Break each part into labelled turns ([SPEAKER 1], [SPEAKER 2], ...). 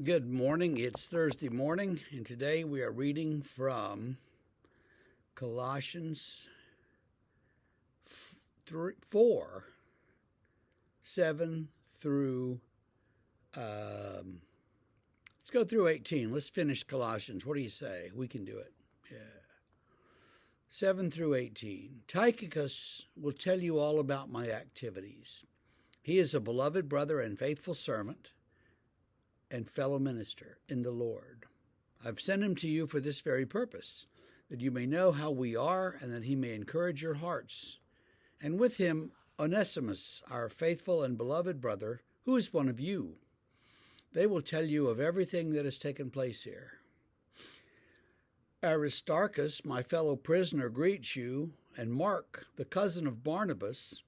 [SPEAKER 1] Good morning. It's Thursday morning, and today we are reading from Colossians 4 7 through, let's go through 18. Let's finish Colossians. What do you say? We can do it. Yeah. 7 through 18. Tychicus will tell you all about my activities. He is a beloved brother and faithful servant and fellow minister in the Lord. I've sent him to you for this very purpose, that you may know how we are and that he may encourage your hearts. And with him, Onesimus, our faithful and beloved brother, who is one of you. They will tell you of everything that has taken place here. Aristarchus, my fellow prisoner, greets you, and Mark, the cousin of Barnabas,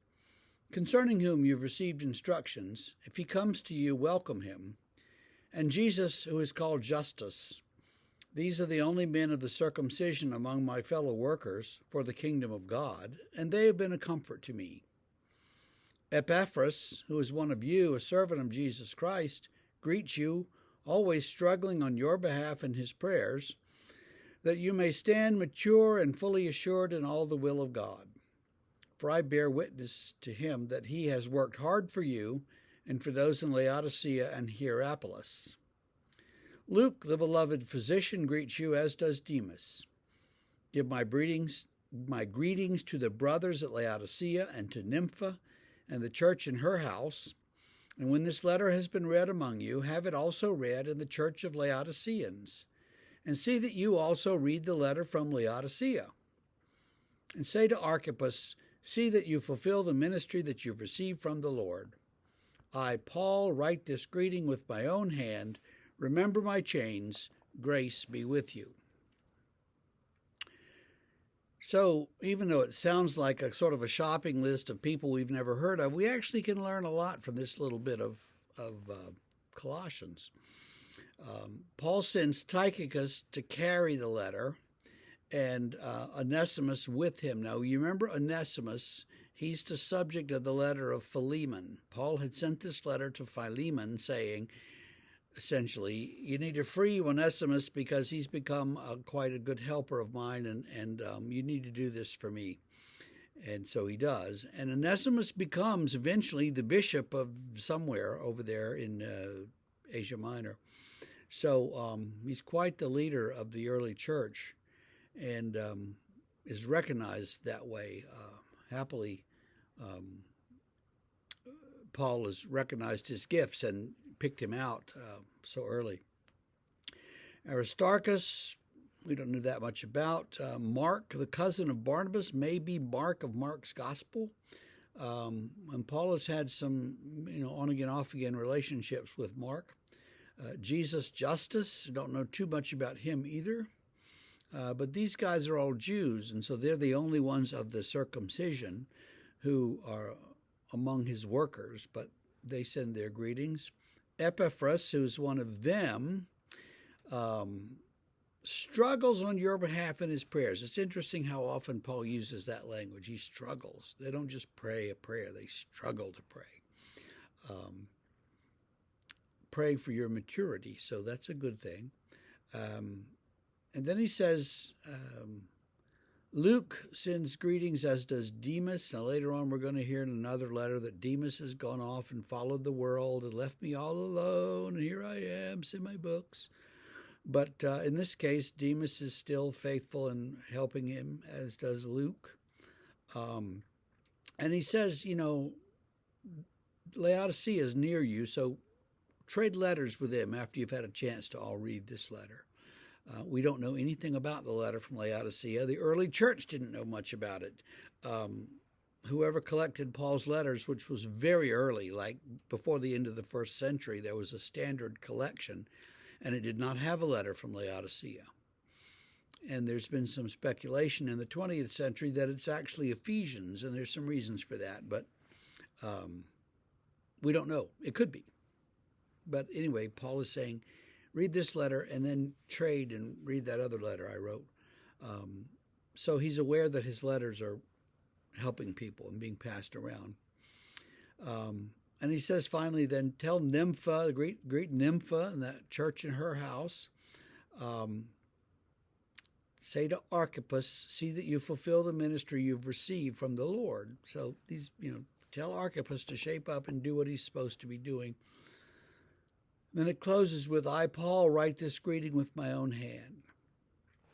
[SPEAKER 1] concerning whom you've received instructions. If he comes to you, welcome him. And Jesus, who is called Justus. These are the only men of the circumcision among my fellow workers for the kingdom of God, and they have been a comfort to me. Epaphras, who is one of you, a servant of Jesus Christ, greets you, always struggling on your behalf in his prayers, that you may stand mature and fully assured in all the will of God. For I bear witness to him that he has worked hard for you, and for those in Laodicea and Hierapolis. Luke, the beloved physician, greets you, as does Demas. Give my greetings to the brothers at Laodicea and to Nympha and the church in her house. And when this letter has been read among you, have it also read in the church of Laodiceans. And see that you also read the letter from Laodicea. And say to Archippus, see that you fulfill the ministry that you've received from the Lord. I, Paul, write this greeting with my own hand. Remember my chains. Grace be with you. So, even though it sounds like a sort of a shopping list of people we've never heard of, we actually can learn a lot from this little bit of Colossians. Paul sends Tychicus to carry the letter, and Onesimus with him. Now, you remember Onesimus? He's the subject of the letter of Philemon. Paul had sent this letter to Philemon saying, essentially, you need to free Onesimus because he's become quite a good helper of mine, and you need to do this for me. And so he does. And Onesimus becomes eventually the bishop of somewhere over there in Asia Minor. So he's quite the leader of the early church and is recognized that way. Happily, Paul has recognized his gifts and picked him out so early. Aristarchus, we don't know that much about. Mark, the cousin of Barnabas, may be Mark of Mark's gospel. And Paul has had some, on-again, off-again relationships with Mark. Jesus Justus, don't know too much about him either. But these guys are all Jews, and so they're the only ones of the circumcision who are among his workers, but they send their greetings. Epaphras, who's one of them, struggles on your behalf in his prayers. It's interesting how often Paul uses that language. He struggles. They don't just pray a prayer. They struggle to pray. Praying for your maturity, so that's a good thing. And then he says, Luke sends greetings, as does Demas. Now, later on, we're going to hear in another letter that Demas has gone off and followed the world and left me all alone. And here I am, in my books. But in this case, Demas is still faithful in helping him, as does Luke. And he says, Laodicea is near you, so trade letters with them after you've had a chance to all read this letter. We don't know anything about the letter from Laodicea. The early church didn't know much about it. Whoever collected Paul's letters, which was very early, like before the end of the first century, there was a standard collection, and it did not have a letter from Laodicea. And there's been some speculation in the 20th century that it's actually Ephesians, and there's some reasons for that, but we don't know. It could be. But anyway, Paul is saying, read this letter and then trade and read that other letter I wrote. So he's aware that his letters are helping people and being passed around. And he says finally, then tell Nympha, the great Nympha, and that church in her house, say to Archippus, see that you fulfill the ministry you've received from the Lord. So tell Archippus to shape up and do what he's supposed to be doing. Then it closes with, I, Paul, write this greeting with my own hand.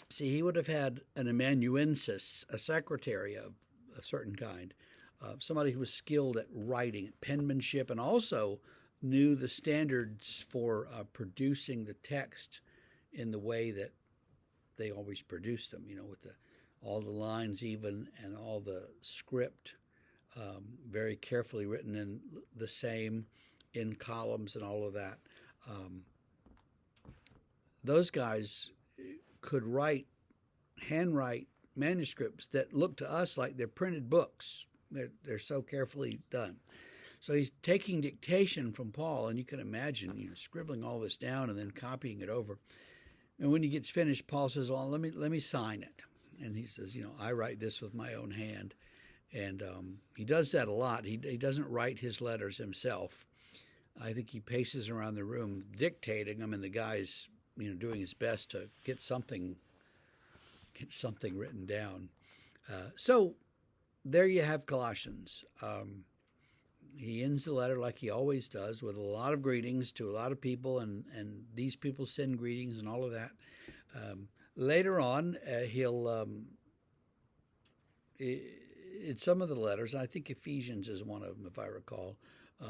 [SPEAKER 1] See, he would have had an amanuensis, a secretary of a certain kind, somebody who was skilled at writing, at penmanship, and also knew the standards for producing the text in the way that they always produced them, with all the lines even and all the script very carefully written in the same, in columns and all of that. Those guys could handwrite manuscripts that look to us like they're printed books. They're so carefully done. So he's taking dictation from Paul, and you can imagine, scribbling all this down and then copying it over. And when he gets finished, Paul says, "Oh, let me sign it." And he says, "I write this with my own hand." And he does that a lot. He doesn't write his letters himself. I think he paces around the room dictating them, and the guy's doing his best to get something written down. So there you have Colossians. He ends the letter like he always does, with a lot of greetings to a lot of people, and these people send greetings and all of that. Later on, he'll in some of the letters, I think Ephesians is one of them, if I recall,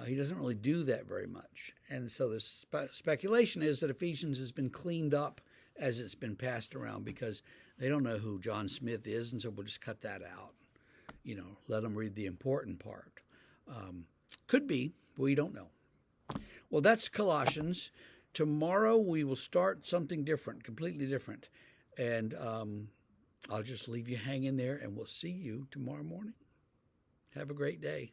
[SPEAKER 1] he doesn't really do that very much. And so the speculation is that Ephesians has been cleaned up as it's been passed around, because they don't know who John Smith is, and so we'll just cut that out. Let them read the important part. Could be. We don't know. Well, that's Colossians. Tomorrow we will start something different, completely different. And I'll just leave you hanging there, and we'll see you tomorrow morning. Have a great day.